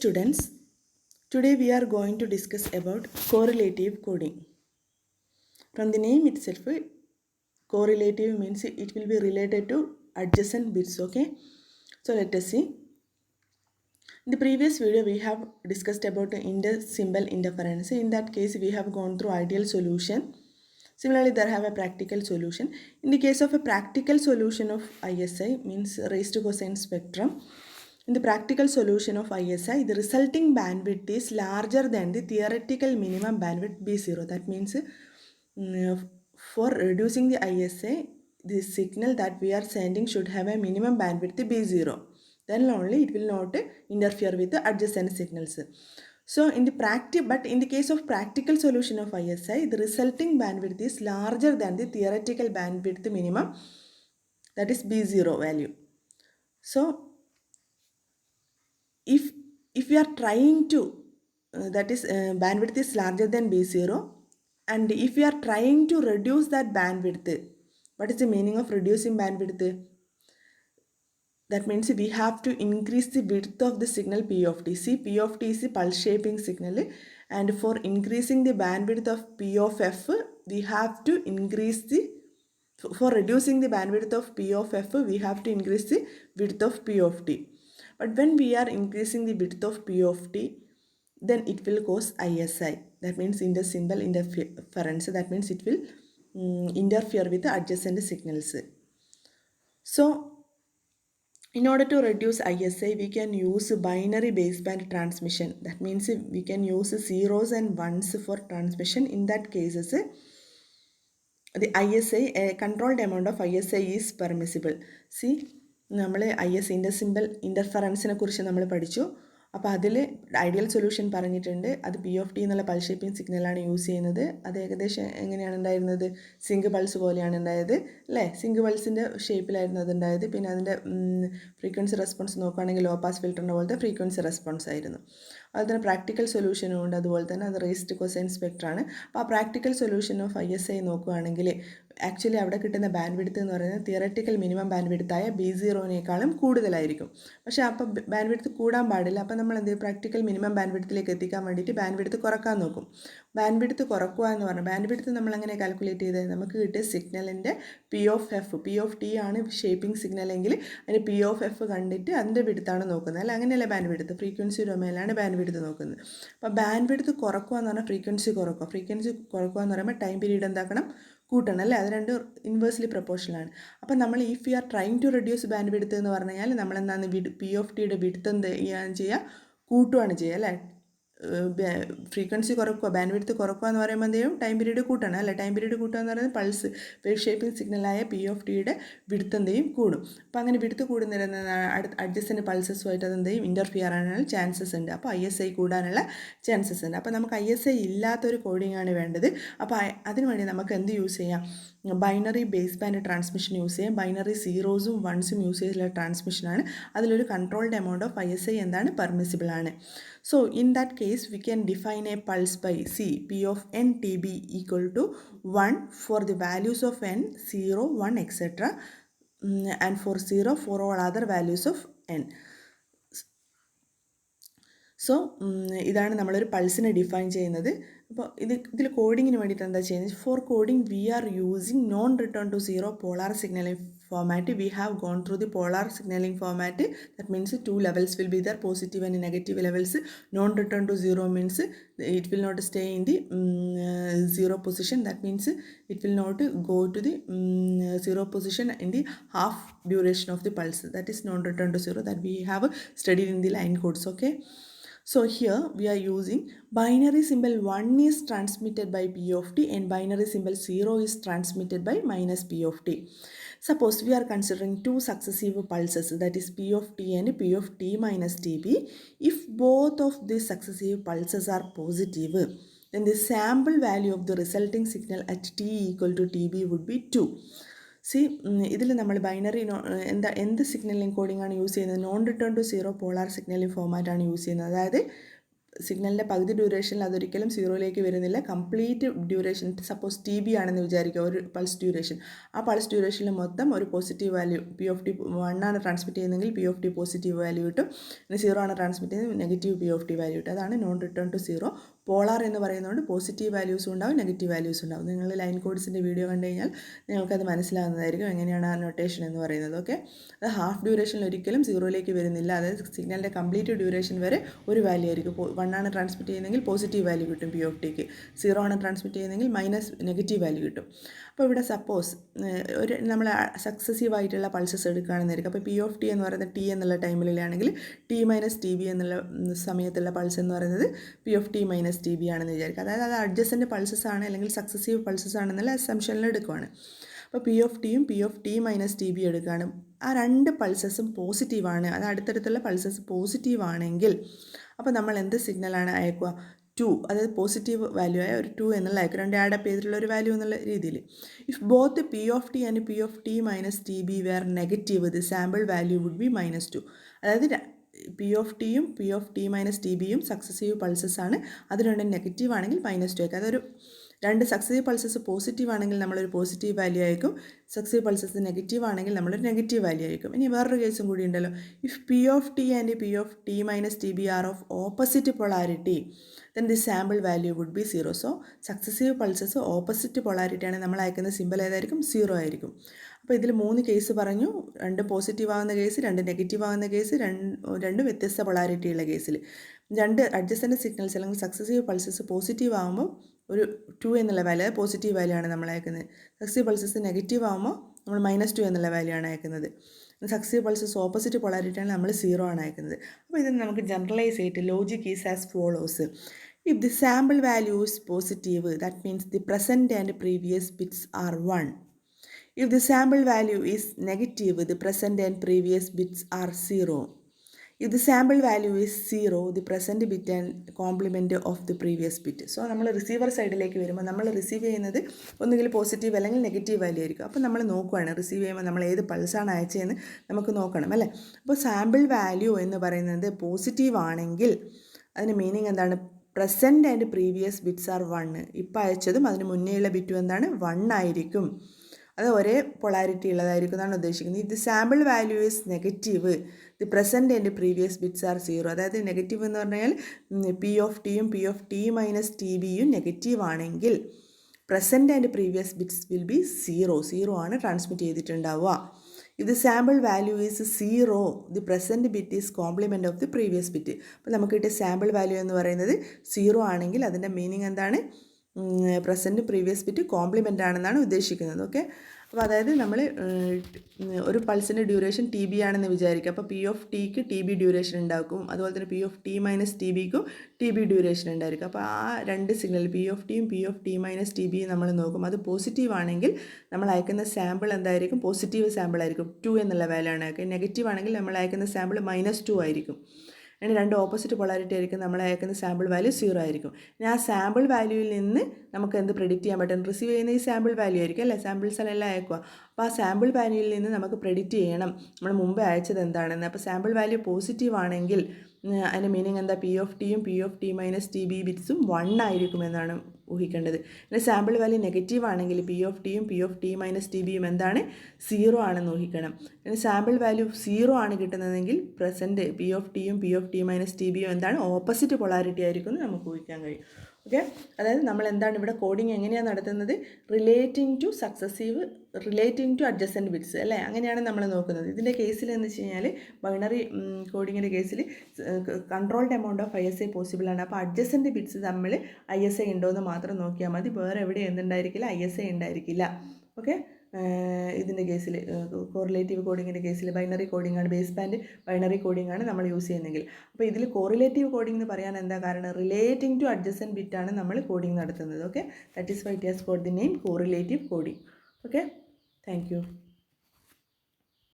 students, today we are going to discuss about correlative coding. From the name itself, correlative means it will be related to adjacent bits, okay? So let us see. In the previous video we have discussed about the inter-symbol interference. In that case we have gone through ideal solution. Similarly, there have a practical solution. In the case of a practical solution of ISI, means raised to cosine spectrum, in the practical solution of ISI, the resulting bandwidth is larger than the theoretical minimum bandwidth B0. That means for reducing the ISI, the signal that we are sending should have a minimum bandwidth B0. Then only it will not interfere with the adjacent signals. So in the case of practical solution of ISI, the resulting bandwidth is larger than the theoretical bandwidth minimum, that is B0 value. So if we are trying to bandwidth is larger than B0, and if we are trying to reduce that bandwidth, what is the meaning of reducing bandwidth? That means we have to increase the width of the signal P of t. See, P of t is a pulse shaping signal, and for increasing the bandwidth of P of f, we have to increase for reducing the bandwidth of P of f, we have to increase the width of P of t. But when we are increasing the width of P of t, then it will cause ISI. That means inter-symbol interference. That means it will interfere with the adjacent signals. So in order to reduce ISI, we can use binary baseband transmission. That means we can use zeros and ones for transmission. In that cases, the ISI, a controlled amount of ISI is permissible. See, നമ്മൾ IS ഇൻ്റർസിമ്പൽ ഇൻ്റർഫറൻസിനെ കുറിച്ച് നമ്മൾ പഠിച്ചു. അപ്പോൾ അതിൽ ideal solution പറഞ്ഞിട്ടുണ്ട്. അത് P of T എന്നുള്ള pulse shaping സിഗ്നലാണ് യൂസ് ചെയ്യുന്നത്. അത് ഏകദേശം എങ്ങനെയാണ് ഉണ്ടായിരുന്നത്? സിങ്ക് പൾസ് പോലെയാണ് ഉണ്ടായത് അല്ലേ? സിങ്ക് പൾസിൻ്റെ ഷേപ്പിലായിരുന്നു അത് ഉണ്ടായത്. പിന്നെ അതിൻ്റെ ഫ്രീക്വൻസി റെസ്പോൺസ് നോക്കുകയാണെങ്കിൽ ലോ പാസ് ഫിൽറ്ററിൻ്റെ പോലത്തെ ഫ്രീക്വൻസി റെസ്പോൺസ് ആയിരുന്നു. അതുപോലെ തന്നെ പ്രാക്ടിക്കൽ സൊല്യൂഷനും ഉണ്ട്. അതുപോലെ തന്നെ അത് റേസ്ഡ് കൊസൈൻ സ്പെക്ട്രാണ്. അപ്പോൾ ആ പ്രാക്ടിക്കൽ സൊല്യൂഷൻ ഓഫ് ISI നോക്കുകയാണെങ്കിൽ ആക്ച്വലി അവിടെ കിട്ടുന്ന ബാൻഡ് വിഡ്ത്ത് എന്ന് പറയുന്നത് തിയററ്റിക്കൽ മിനിമം ബാൻഡ് വിഡ്ത്തായ B0നേക്കാളും കൂടുതലായിരിക്കും. പക്ഷേ അപ്പോൾ ബാൻഡ് വിഡ്ത്ത് കൂടാൻ പാടില്ല. അപ്പോൾ നമ്മൾ എന്ത് പ്രാക്ടിക്കൽ മിനിമം ബാൻഡ് വിഡ്ത്തിലേക്ക് എത്തിക്കാൻ വേണ്ടിയിട്ട് ബാൻഡ് വിഡ്ത്ത് കുറക്കാൻ നോക്കും. ബാൻഡ് വിഡ്ത്ത് കുറക്കുക എന്ന് പറഞ്ഞാൽ ബാൻഡ് വിഡ്ത്ത് നമ്മൾ എങ്ങനെ കാൽക്കുലേറ്റ് ചെയ്തത്? നമുക്ക് കിട്ടിയ സിഗ്നലിൻ്റെ P of t ആണ് ഷേപ്പിംഗ് സിഗ്നലെങ്കിൽ അതിന് P of f കണ്ടിട്ട് അതിൻ്റെ വിഡ്ത്താണ് നോക്കുന്നത്. അല്ല, അങ്ങനെയല്ല ബാൻഡ് വിഡ്ത്ത്, ഫ്രീക്വൻസി ഡൊമൈനിലാണ് ബാൻഡ് വിഡ്ത്ത് നോക്കുന്നത്. അപ്പോൾ ബാൻഡ് വിഡ്ത്ത് കുറക്കുക എന്ന് പറഞ്ഞാൽ ഫ്രീക്വൻസി കുറക്കുക എന്ന് പറയുമ്പോൾ ടൈം പീരീഡ് എന്താക്കണം? കൂട്ടണം അല്ലേ? അത് രണ്ട് ഇൻവേഴ്സ്ലി പ്രൊപ്പോർഷനാണ്. അപ്പം നമ്മൾ if you are trying to reduce bandwidth എന്ന് പറഞ്ഞു കഴിഞ്ഞാൽ നമ്മളെന്താണ് P of tയുടെ വിഡ്ത്ത് എന്ത് ചെയ്യുക? കൂട്ടുകയാണ് ചെയ്യുക അല്ലേ? ഫ്രീക്വൻസി കുറക്കുക, ബാൻഡ് വിഡ്ത്ത് കുറക്കുക എന്ന് പറയുമ്പോൾ എന്ത് ചെയ്യും? ടൈം പീരീഡ് കൂട്ടണം അല്ലേ? ടൈം പീരീഡ് കൂട്ടുക എന്ന് പറയുന്നത് പൾസ് വേവ് ഷേപ്പിംഗ് സിഗ്നലായ P of tയുടെ വിഡ്ത്ത് എന്ത് ചെയ്യും? കൂടും. അപ്പോൾ അങ്ങനെ വിഡ്ത്ത് കൂടുന്നതിന് അഡ്ജസ്റ്റൻ്റ് പൾസസുമായിട്ട് അത് എന്ത് ചെയ്യും? ഇൻ്റർഫിയർ ആകാനുള്ള ചാൻസസ് ഉണ്ട്. അപ്പോൾ ISI കൂടാനുള്ള ചാൻസസ് ഉണ്ട്. അപ്പോൾ നമുക്ക് ISI ഇല്ലാത്തൊരു കോഡിംഗാണ് വേണ്ടത്. അപ്പോൾ അതിനുവേണ്ടി നമുക്ക് എന്ത് യൂസ് ചെയ്യാം? Binary base band transmission use ചെയ്യാം. ബൈനറി സീറോസും വൺസും യൂസ് ചെയ്തിട്ടുള്ള ട്രാൻസ്മിഷനാണ്. അതിലൊരു കൺട്രോൾഡ് എമൗണ്ട് ഓഫ് ISI എന്താണ്? പെർമിസിബിൾ ആണ്. So in that case we can define a pulse by C, P of n TB equal to 1 for the values of n, 0, 1 etc. And for 0 for all other values of n. So ഇതാണ് നമ്മളൊരു പൾസിനെ define ചെയ്യുന്നത്. അപ്പോൾ ഇതിൽ കോഡിങ്ങിന് വേണ്ടിയിട്ട് എന്താ ചെയ്യുന്നത്? For coding we are using non return to zero polar signalling format. We have gone through the polar signaling format. That means two levels will be there, positive and negative levels. Non return to zero means it will not stay in the zero position. That means it will not go to the zero position in the half duration of the pulse. That is non return to zero that we have studied in the line codes. Okay. So here we are using binary symbol 1 is transmitted by P of t and binary symbol 0 is transmitted by minus P of t. Suppose we are considering two successive pulses, that is P of t and P of t minus TB. If both of these successive pulses are positive, then the sample value of the resulting signal at t equal to TB would be 2. C ഇതിൽ നമ്മൾ binary എന്ത് signaling coding ആണ് use ചെയ്യുന്നത്? Non return to zero polar signaling ഫോമാറ്റാണ് use ചെയ്യുന്നത്. അതായത് സിഗ്നലിൻ്റെ പകുതി ഡ്യൂറേഷനിൽ അതൊരിക്കലും സീറോയിലേക്ക് വരുന്നില്ല. Complete duration suppose T B ആണെന്ന് വിചാരിക്കുക, ഒരു പൾസ് ഡ്യൂറേഷൻ. ആ പൾസ് ഡ്യൂറേഷനിൽ മൊത്തം ഒരു positive value P of T 1 ആണ് ട്രാൻസ്മിറ്റ് ചെയ്യുന്നതെങ്കിൽ P of T positive value കിട്ടും. പിന്നെ 0 ആണ് ട്രാൻസ്മിറ്റ് ചെയ്യുന്നത് negative P of T value കിട്ടും. അതാണ് non return to zero. Polar എന്ന് പറയുന്നതുകൊണ്ട് പോസിറ്റീവ് വാല്യൂസും ഉണ്ടാവും നെഗറ്റീവ് വാല്യൂസും ഉണ്ടാവും. നിങ്ങൾ ലൈൻ കോഡ്സിൻ്റെ വീഡിയോ കണ്ടു കഴിഞ്ഞാൽ നിങ്ങൾക്കത് മനസ്സിലാകുന്നതായിരിക്കും എങ്ങനെയാണ് ആ നൊട്ടേഷൻ എന്ന് പറയുന്നത്. ഓക്കെ, അത് ഹാഫ് ഡ്യൂറേഷനിൽ ഒരിക്കലും സീറോയിലേക്ക് വരുന്നില്ല. അതായത് സിഗ്നലിൻ്റെ കംപ്ലീറ്റ് ഡ്യൂറേഷൻ വരെ ഒരു വാല്യൂ ആയിരിക്കും. 1 ആണ് ട്രാൻസ്മിറ്റ് ചെയ്യുന്നതെങ്കിൽ പോസിറ്റീവ് വാല്യൂ കിട്ടും പി ഓഫ് ടിക്ക്. 0 ആണ് ട്രാൻസ്മിറ്റ് ചെയ്യുന്നതെങ്കിൽ നെഗറ്റീവ് വാല്യൂ കിട്ടും. അപ്പോൾ ഇവിടെ സപ്പോസ് നമ്മൾ സക്സസീവ് ആയിട്ടുള്ള പൾസസ് എടുക്കുകയാണെന്നായിരിക്കും. അപ്പോൾ പി ഓഫ് ടി എന്ന് പറയുന്നത് ടി എന്നുള്ള ടൈമിലാണെങ്കിൽ ടി മൈനസ് ടി ബി എന്നുള്ള സമയത്തുള്ള പൾസ് എന്ന് പറയുന്നത് P of T minus T B ആണെന്ന് വിചാരിക്കുക. അതായത് അത് അഡ്ജസൻറ്റ് പൾസസ് ആണ് അല്ലെങ്കിൽ സക്സസീവ് പൾസസ് ആണെന്നുള്ള അസംഷനിൽ എടുക്കുകയാണ്. അപ്പോൾ പി ഓഫ് ടിയും P of T minus T B എടുക്കുകയാണ്. ആ രണ്ട് പൾസസും പോസിറ്റീവാണ്, അത് അടുത്തടുത്തുള്ള പൾസസ് പോസിറ്റീവ് ആണെങ്കിൽ അപ്പോൾ നമ്മൾ എന്ത് സിഗ്നലാണ് അയക്കുക? 2, അതായത് പോസിറ്റീവ് വാല്യൂ ആയ ഒരു 2 എന്നുള്ള അയക്കും, രണ്ട് ആഡപ്പ് ചെയ്തിട്ടുള്ള ഒരു വാല്യൂ എന്നുള്ള രീതിയിൽ. If both p of T and P of T minus T b were negative the sample value would be -2. അതായത് പി ഓഫ് ടിയും P of T minus T ബിയും സക്സസീവ് പൾസസ് ആണ്. അത് രണ്ടും നെഗറ്റീവ് ആണെങ്കിൽ -2 ആയിരിക്കും. അതൊരു രണ്ട് സക്സസീവ് പൾസസ് പോസിറ്റീവ് ആണെങ്കിൽ നമ്മളൊരു പോസിറ്റീവ് വാല്യൂ ആയിരിക്കും, സക്സസീവ് പൾസസ് നെഗറ്റീവ് ആണെങ്കിൽ നമ്മളൊരു നെഗറ്റീവ് വാല്യൂ ആയിരിക്കും. ഇനി വേറൊരു കേസും കൂടി ഉണ്ടല്ലോ. If P of T and P of T minus T B are of opposite polarity then the sample value would be 0. So successive pulses opposite പൊളാരിറ്റിയാണ്, നമ്മൾ അയക്കുന്ന സിമ്പിൾ ഏതായിരിക്കും? 0 ആയിരിക്കും. അപ്പോൾ ഇതിൽ 3 കേസ് പറഞ്ഞു. 2 പോസിറ്റീവ് ആകുന്ന കേസ്, 2 നെഗറ്റീവ് ആകുന്ന കേസ്, 2 വ്യത്യസ്ത പൊളാരിറ്റിയുള്ള കേസിൽ 2 അഡ്ജസൻറ്റ് സിഗ്നൽസ് അല്ലെങ്കിൽ സക്സസീവ് പൾസസ് പോസിറ്റീവ് ആകുമ്പോൾ ഒരു 2 എന്നുള്ള വാല്യൂ, പോസിറ്റീവ് വാല്യൂ ആണ് നമ്മൾ അയക്കുന്നത്. സക്സസീവ് പൾസസ് നെഗറ്റീവ് ആകുമ്പോൾ നമ്മൾ -2 എന്നുള്ള വാല്യൂ ആണ് അയക്കുന്നത്. സക്സസീവ് പൾസസ് ഓപ്പോസിറ്റ് പൊളാരിറ്റിയാണ് നമ്മൾ 0 ആണ് അയക്കുന്നത്. അപ്പോൾ ഇത് നമുക്ക് ജനറലൈസ് ചെയ്തിട്ട് logic is as follows. If the sample value is positive, that means the present and previous bits are 1. If the sample value is negative, the present and previous bits are 0. If the sample value is 0, the present bit and complement of the previous bit. So നമ്മൾ receiver സൈഡിലേക്ക് വരുമ്പോൾ നമ്മൾ receive ചെയ്യുന്നത് ഒന്നുകിൽ positive അല്ലെങ്കിൽ negative value ആയിരിക്കും. അപ്പോൾ നമ്മൾ നോക്കുകയാണ് റിസീവ് ചെയ്യുമ്പോൾ നമ്മൾ ഏത് പൾസാണ് അയച്ചതെന്ന് നമുക്ക് നോക്കണം അല്ലേ. അപ്പോൾ സാമ്പിൾ വാല്യൂ എന്ന് പറയുന്നത് പോസിറ്റീവ് ആണെങ്കിൽ അതിന് മീനിങ് എന്താണ്? Present and previous bits R 1. ഇപ്പോൾ അയച്ചതും അതിന് മുന്നേയുള്ള ബിറ്റും എന്താണ്? 1 ആയിരിക്കും. അത് ഒരേ പൊളാരിറ്റി ഉള്ളതായിരിക്കും എന്നാണ് ഉദ്ദേശിക്കുന്നത്. ഇത് sample value is negative, the present and previous bits R 0. അതായത് നെഗറ്റീവ് എന്ന് പറഞ്ഞാൽ പി ഓഫ് ടിയും P of T minus T ബിയും നെഗറ്റീവ് ആണെങ്കിൽ present and previous bits will be 0 ആണ് transmit ചെയ്തിട്ടുണ്ടാവുക. If the sample value is 0, the present bit is complement of the previous bit. അപ്പോൾ നമുക്ക് കിട്ടിയ സാമ്പിൾ വാല്യൂ എന്ന് പറയുന്നത് 0 ആണെങ്കിൽ അതിൻ്റെ മീനിങ് എന്താണ്? പ്രസൻറ്റ് പ്രീവിയസ് ബിറ്റ് കോംപ്ലിമെൻ്റ് ആണെന്നാണ് ഉദ്ദേശിക്കുന്നത്. ഓക്കെ, അപ്പോൾ അതായത് നമ്മൾ ഒരു പൾസിൻ്റെ ഡ്യൂറേഷൻ ടി ബി ആണെന്ന് വിചാരിക്കുക. അപ്പോൾ പി ഓഫ് ടിക്ക് ടി ബി ഡ്യൂറേഷൻ ഉണ്ടാക്കും, അതുപോലെ തന്നെ P of T minus T ബിക്കും ടി ബി ഡ്യൂറേഷൻ ഉണ്ടായിരിക്കും. അപ്പോൾ ആ രണ്ട് സിഗ്നൽ പി ഓഫ് ടിയും P of T minus T ബിയും നമ്മൾ നോക്കും. അത് പോസിറ്റീവ് ആണെങ്കിൽ നമ്മൾ അയക്കുന്ന സാമ്പിൾ എന്തായിരിക്കും? പോസിറ്റീവ് സാമ്പിൾ ആയിരിക്കും, 2 എന്നുള്ള വാല്യൂ ആണ് അയക്കുക. നെഗറ്റീവ് ആണെങ്കിൽ നമ്മൾ അയക്കുന്ന സാമ്പിൾ -2 ആയിരിക്കും. അങ്ങനെ 2 ഓപ്പോസിറ്റ് പൊളാരിറ്റി ആയിരിക്കും, നമ്മൾ അയക്കുന്ന സാമ്പിൾ വാല്യൂ 0 ആയിരിക്കും. ഇനി ആ സാമ്പിൾ വാല്യൂവിൽ നിന്ന് നമുക്ക് എന്ത് പ്രെഡിക്റ്റ് ചെയ്യാൻ പറ്റും? റിസീവ് ചെയ്യുന്ന ഈ സാമ്പിൾ വാല്യൂ ആയിരിക്കും അല്ലേ, സാമ്പിൾസ് എല്ലാം അയക്കുക. അപ്പോൾ ആ സാമ്പിൾ വാല്യൂവിൽ നിന്ന് നമുക്ക് പ്രെഡിക്റ്റ് ചെയ്യണം നമ്മൾ മുമ്പ് അയച്ചത് എന്താണെന്ന്. അപ്പോൾ സാമ്പിൾ വാല്യൂ പോസിറ്റീവ് ആണെങ്കിൽ അതിൻ്റെ മീനിങ് എന്താ? പി ഓഫ് ടിയും P of T minus T B ബിറ്റ്സും 1 ആയിരിക്കുമെന്നാണ് ഊഹിക്കേണ്ടത്. പിന്നെ സാമ്പിൾ വാല്യൂ നെഗറ്റീവ് ആണെങ്കിൽ പി ഓഫ് ടിയും P of T minus T ബിയും എന്താണ്? 0 ആണെന്ന് ഊഹിക്കണം. പിന്നെ സാമ്പിൾ വാല്യൂ 0 ആണ് കിട്ടുന്നതെങ്കിൽ പ്രസൻറ്റ് പി ഓഫ് ടിയും P of T minus T ബിയും എന്താണ്? ഓപ്പോസിറ്റ് പൊളാരിറ്റി ആയിരിക്കും എന്ന് നമുക്ക് ഊഹിക്കാൻ കഴിയും. ഓക്കെ, അതായത് നമ്മൾ എന്താണ് ഇവിടെ കോഡിങ് എങ്ങനെയാണ് നടത്തുന്നത്? റിലേറ്റിംഗ് ടു അഡ്ജസൻറ്റ് ബിറ്റ്സ് അല്ലേ, അങ്ങനെയാണ് നമ്മൾ നോക്കുന്നത്. ഇതിൻ്റെ കേസിൽ എന്ന് വെച്ച് കഴിഞ്ഞാൽ ബൈനറി കോഡിങ്ങിൻ്റെ കേസിൽ controlled amount of ISA possible ആണ്. അപ്പോൾ അഡ്ജസൻറ്റ് ബിറ്റ്സ് തമ്മിൽ ISA ഉണ്ടോ എന്ന് മാത്രം നോക്കിയാൽ മതി, വേറെ എവിടെ എന്തുണ്ടായിരിക്കില്ല? ISA ഉണ്ടായിരിക്കില്ല. ഓക്കെ, ഇതിൻ്റെ കേസിൽ കോറിലേറ്റീവ് കോഡിങ്ങിൻ്റെ കേസിൽ ബൈനറി കോഡിംഗ് ആണ്, ബേസ് ബാൻഡ് ബൈനറി കോഡിംഗ് ആണ് നമ്മൾ യൂസ് ചെയ്യുന്നതെങ്കിൽ. അപ്പോൾ ഇതിൽ കോറിലേറ്റീവ് കോഡിംഗ് എന്ന് പറയാൻ എന്താ കാരണം? റിലേറ്റിംഗ് ടു അഡ്ജസൻറ്റ് ബിറ്റാണ് നമ്മൾ കോഡിംഗ് നടത്തുന്നത്. Okay, that is why it has got the name correlative coding. Okay, thank you.